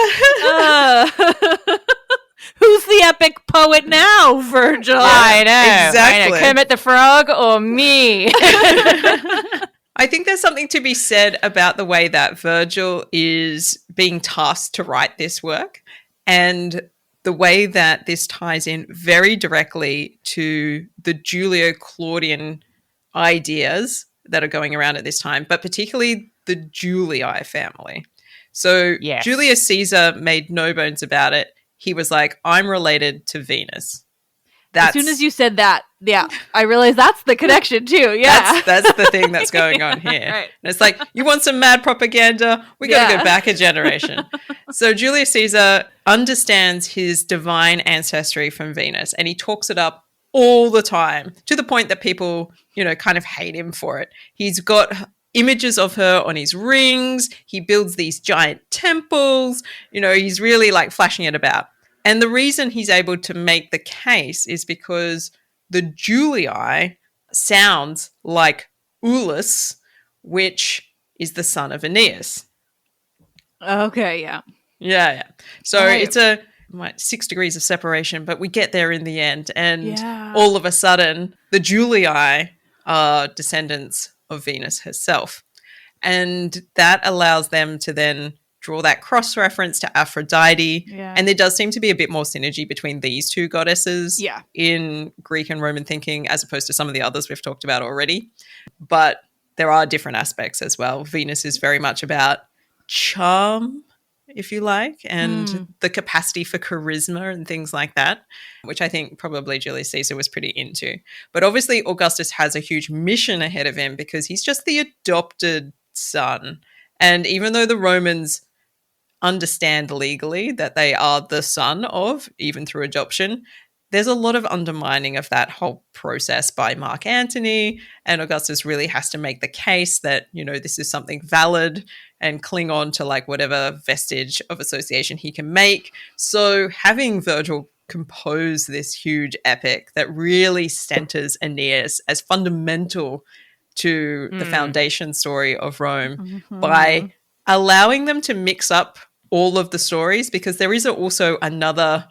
Who's the epic poet now, Virgil? I know. Exactly. I know. Kermit the Frog or me? I think there's something to be said about the way that Virgil is being tasked to write this work and the way that this ties in very directly to the Julio-Claudian ideas that are going around at this time, but particularly the Julii family. So yes. Julius Caesar made no bones about it. He was like, I'm related to Venus. As soon as you said that, yeah, I realized that's the connection too. Yeah. That's the thing that's going on here. Right. And it's like, you want some mad propaganda? We got to go back a generation. So Julius Caesar understands his divine ancestry from Venus, and he talks it up all the time to the point that people, kind of hate him for it. He's got images of her on his rings. He builds these giant temples. He's really like flashing it about. And the reason he's able to make the case is because the Julii sounds like Ulus, which is the son of Aeneas. Okay, yeah. Yeah. So it's 6 degrees of separation, but we get there in the end. And all of a sudden, the Julii are descendants of Venus herself. And that allows them to then draw that cross-reference to Aphrodite. Yeah. And there does seem to be a bit more synergy between these two goddesses in Greek and Roman thinking as opposed to some of the others we've talked about already. But there are different aspects as well. Venus is very much about charm, if you like, and the capacity for charisma and things like that, which I think probably Julius Caesar was pretty into. But obviously Augustus has a huge mission ahead of him because he's just the adopted son. And even though the Romans understand legally that they are the son of, even through adoption, there's a lot of undermining of that whole process by Mark Antony, and Augustus really has to make the case that, you know, this is something valid and cling on to like whatever vestige of association he can make. So having Virgil compose this huge epic that really centers Aeneas as fundamental to the foundation story of Rome by allowing them to mix up all of the stories, because there is also another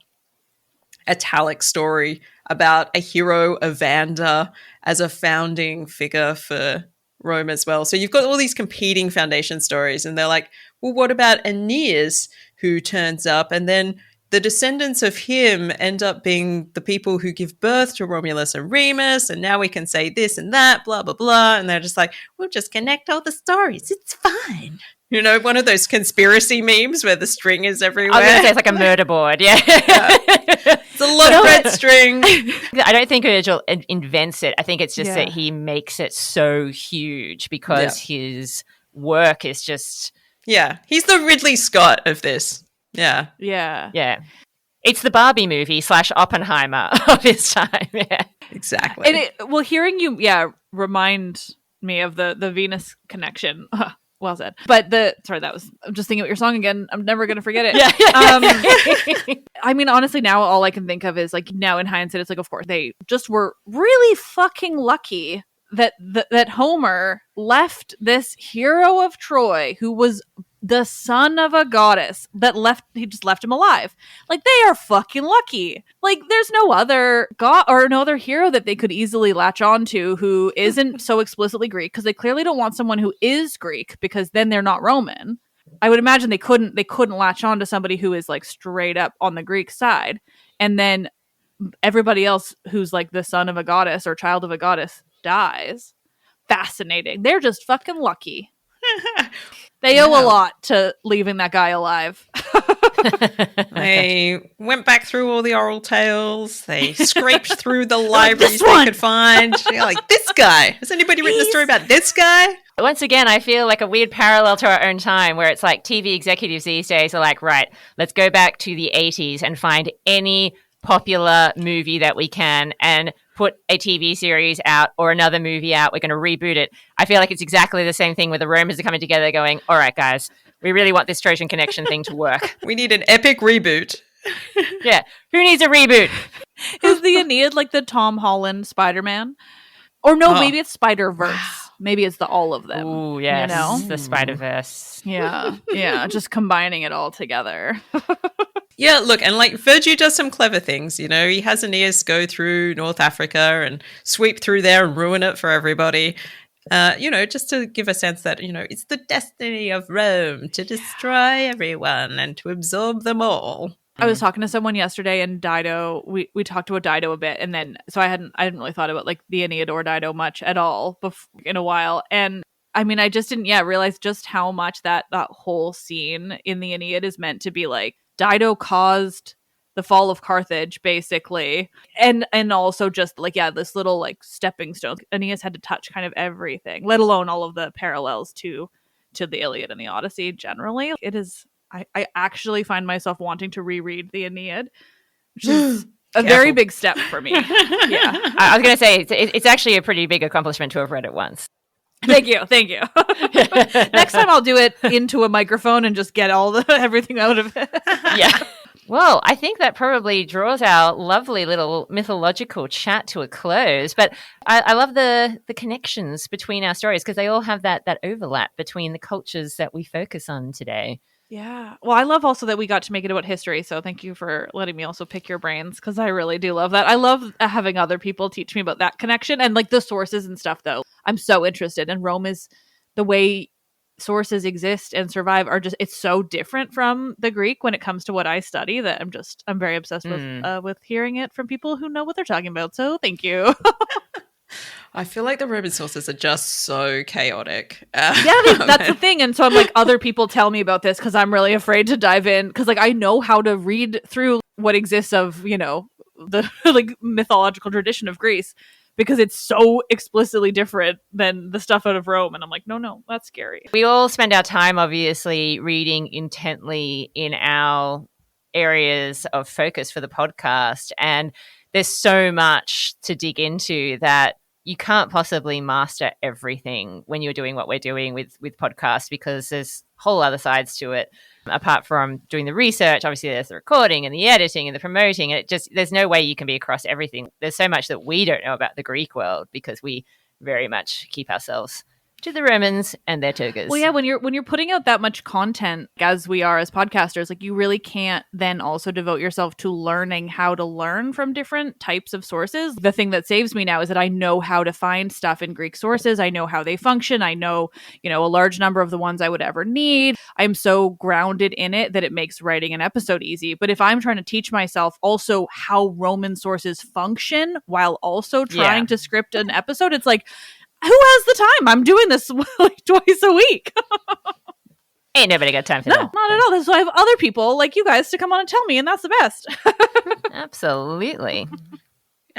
italic story about a hero, Evander, as a founding figure for Rome as well. So you've got all these competing foundation stories, and they're like, well, what about Aeneas, who turns up, and then the descendants of him end up being the people who give birth to Romulus and Remus, and now we can say this and that, blah, blah, blah. And they're just like, we'll just connect all the stories. It's fine. You know, one of those conspiracy memes where the string is everywhere. I was going to say it's like a murder board, yeah. It's a lot of red string. I don't think Virgil invents it. I think it's just that he makes it so huge because his work is just... Yeah, he's the Ridley Scott of this. Yeah. Yeah. Yeah. It's the Barbie movie / Oppenheimer of his time, yeah. Exactly. And hearing you, remind me of the Venus connection. Well said. But I'm just thinking about your song again. I'm never going to forget it. Yeah. I mean, honestly, now all I can think of is like, now in hindsight, it's like, of course, they just were really fucking lucky that Homer left this hero of Troy, who was the son of a goddess, he just left him alive. Like, they are fucking lucky. Like, there's no other god or no other hero that they could easily latch on to who isn't so explicitly Greek, because they clearly don't want someone who is Greek, because then they're not Roman. I would imagine they couldn't latch on to somebody who is like straight up on the Greek side, and then everybody else who's like the son of a goddess or child of a goddess dies. Fascinating. They're just fucking lucky. They owe a lot to leaving that guy alive. They went back through all the oral tales. They scraped through the libraries they could find. They're like, this guy. Has anybody written a story about this guy? Once again, I feel like a weird parallel to our own time, where it's like TV executives these days are like, right, let's go back to the 80s and find any popular movie that we can and put a TV series out or another movie out. We're going to reboot it. I feel like it's exactly the same thing where the Romans are coming together going, all right, guys, we really want this Trojan connection thing to work. We need an epic reboot. Yeah. Who needs a reboot? Is the Aeneid like the Tom Holland Spider-Man? Or no, maybe it's Spider-Verse. Wow. Maybe it's the all of them. Ooh, yes. You know? The Spider-Verse. Yeah. Yeah. Just combining it all together. Yeah, look, and like Virgil does some clever things, you know, he has Aeneas go through North Africa and sweep through there and ruin it for everybody, you know, just to give a sense that, you know, it's the destiny of Rome to destroy everyone and to absorb them all. I was talking to someone yesterday, and Dido, we talked about Dido a bit, and then, so I didn't really thought about like the Aeneid or Dido much at all in a while, and I mean, I just didn't realize just how much that whole scene in the Aeneid is meant to be like, Dido caused the fall of Carthage, basically. And also just like, this little like stepping stone. Aeneas had to touch kind of everything, let alone all of the parallels to the Iliad and the Odyssey generally. It is, I actually find myself wanting to reread the Aeneid, which is a very big step for me. Yeah. I was going to say, it's actually a pretty big accomplishment to have read it once. Thank you. Next time I'll do it into a microphone and just get everything out of it. Yeah. Well, I think that probably draws our lovely little mythological chat to a close. But I love the connections between our stories, because they all have that overlap between the cultures that we focus on today. Yeah. Well, I love also that we got to make it about history. So thank you for letting me also pick your brains, because I really do love that. I love having other people teach me about that connection and like the sources and stuff, though. I'm so interested. And Rome is, the way sources exist and survive are just, it's so different from the Greek when it comes to what I study, that I'm very obsessed with hearing it from people who know what they're talking about. So thank you. I feel like the Roman sources are just so chaotic. That's the thing. And so I'm like, other people tell me about this because I'm really afraid to dive in because like I know how to read through what exists of, you know, the like mythological tradition of Greece because it's so explicitly different than the stuff out of Rome. And I'm like, no, that's scary. We all spend our time obviously reading intently in our areas of focus for the podcast, and there's so much to dig into that you can't possibly master everything when you're doing what we're doing with podcasts, because there's whole other sides to it apart from doing the research. Obviously there's the recording and the editing and the promoting, and it just, there's no way you can be across everything. There's so much that we don't know about the Greek world because we very much keep ourselves to the Romans and their togas. Well, yeah, when you're putting out that much content as we are as podcasters, like you really can't then also devote yourself to learning how to learn from different types of sources. The thing that saves me now is that I know how to find stuff in Greek sources. I know how they function. I know, you know, a large number of the ones I would ever need. I'm so grounded in it that it makes writing an episode easy. But if I'm trying to teach myself also how Roman sources function while also trying to script an episode, it's like, who has the time? I'm doing this like twice a week. Ain't nobody got time for that. No, not at all. This is why I have other people like you guys to come on and tell me, and that's the best. Absolutely.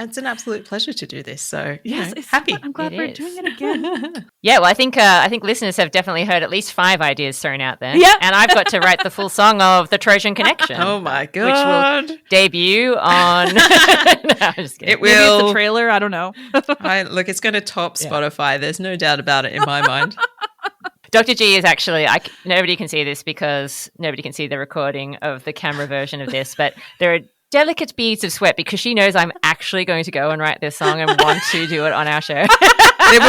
It's an absolute pleasure to do this. So yes, happy. I'm glad we're doing it again. Yeah, well, I think listeners have definitely heard at least 5 ideas thrown out there. Yeah, and I've got to write the full song of the Trojan Connection. Oh my god! Which will debut on. No, I'm just kidding. It will. Maybe it's a trailer. I don't know. Look, it's going to top Spotify. There's no doubt about it in my mind. Dr. G is actually, nobody can see this because nobody can see the recording of the camera version of this, but there are delicate beads of sweat because she knows I'm actually going to go and write this song and want to do it on our show. There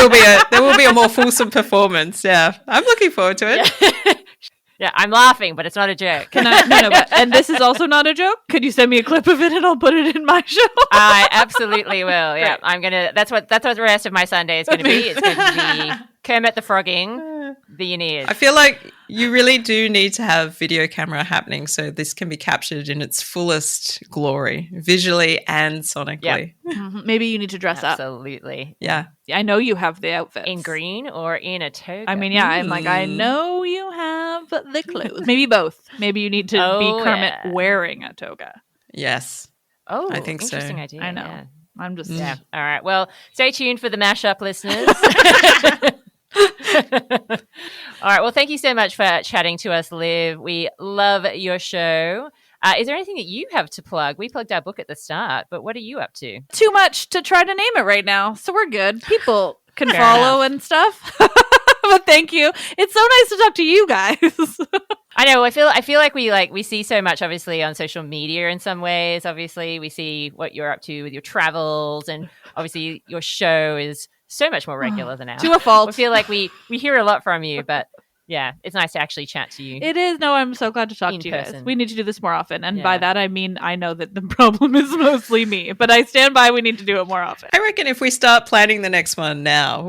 will be a more fulsome performance. Yeah, I'm looking forward to it. Yeah, I'm laughing, but it's not a joke. And this is also not a joke. Could you send me a clip of it and I'll put it in my show? I absolutely will. Yeah, I'm gonna. That's what the rest of my Sunday is going to be. It's going to be Kermit the Frogging the Aeneid. I feel like you really do need to have video camera happening so this can be captured in its fullest glory, visually and sonically. Yep. Mm-hmm. Maybe you need to dress up. Absolutely. Yeah. I know you have the outfits. In green or in a toga? I mean, yeah, I'm like, I know you have the clothes. Maybe both. Maybe you need to be Kermit wearing a toga. Yes. Oh, I think so. Interesting idea. I know. Yeah. I'm just... Yeah. All right. Well, stay tuned for the mashup, listeners. All right. Well, thank you so much for chatting to us, Liv. We love your show. Is there anything that you have to plug? We plugged our book at the start, but what are you up to? Too much to try to name it right now, so we're good. People can follow and stuff. But thank you. It's so nice to talk to you guys. I know. I feel like we see so much, obviously, on social media in some ways. Obviously, we see what you're up to with your travels, and obviously your show is so much more regular than ours. To a fault. I feel like we hear a lot from you, but yeah, it's nice to actually chat to you. It is. No, I'm so glad to talk in to you person. guys. We need to do this more often. And by that, I mean, I know that the problem is mostly me, but I stand by we need to do it more often. I reckon if we start planning the next one now,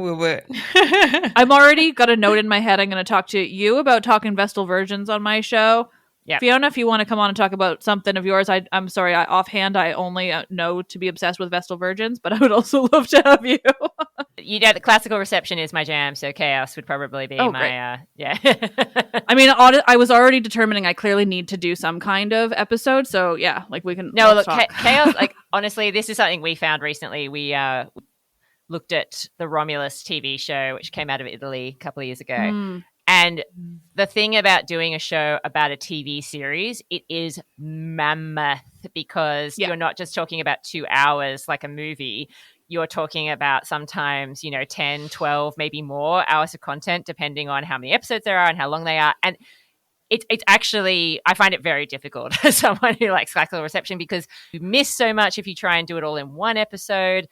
I'm already got a note in my head. I'm going to talk to you about talking Vestal Virgins on my show. Yeah. Fiona, if you want to come on and talk about something of yours, I'm sorry, offhand, I only know to be obsessed with Vestal Virgins, but I would also love to have you. You know, the classical reception is my jam, so chaos would probably be my, yeah. I mean, I was already determining I clearly need to do some kind of episode, so yeah, like we can. No, look, chaos, like, honestly, this is something we found recently. We looked at the Romulus TV show, which came out of Italy a couple of years ago. And the thing about doing a show about a TV series, it is mammoth because you're not just talking about 2 hours like a movie. You're talking about sometimes, 10, 12, maybe more hours of content, depending on how many episodes there are and how long they are. And it's actually, I find it very difficult as someone who likes classical reception because you miss so much if you try and do it all in one episode.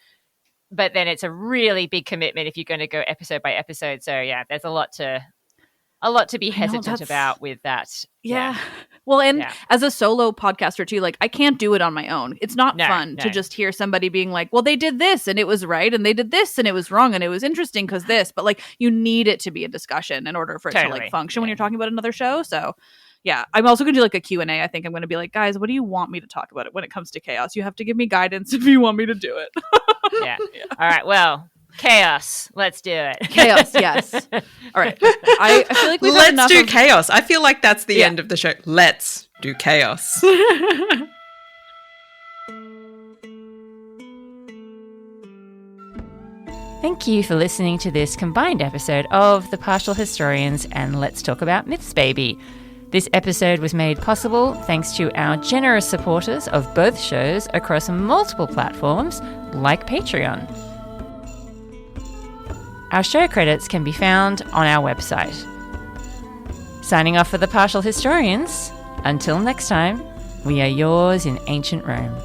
But then it's a really big commitment if you're going to go episode by episode. So yeah, there's a lot to be hesitant about with that. Yeah. Well, and as a solo podcaster too, like I can't do it on my own. It's not fun to just hear somebody being like, well, they did this and it was right. And they did this and it was wrong. And it was interesting because this, but like you need it to be a discussion in order for it to like function when you're talking about another show. So yeah, I'm also going to do like a Q&A. I think I'm going to be like, guys, what do you want me to talk about it when it comes to chaos? You have to give me guidance if you want me to do it. Yeah. All right. Well, Chaos. Let's do it. Chaos, yes. All right. I feel like we've had Let's enough do of- chaos. I feel like that's the end of the show. Let's do chaos. Thank you for listening to this combined episode of The Partial Historians and Let's Talk About Myths, Baby. This episode was made possible thanks to our generous supporters of both shows across multiple platforms like Patreon. Our show credits can be found on our website. Signing off for The Partial Historians, until next time, we are yours in ancient Rome.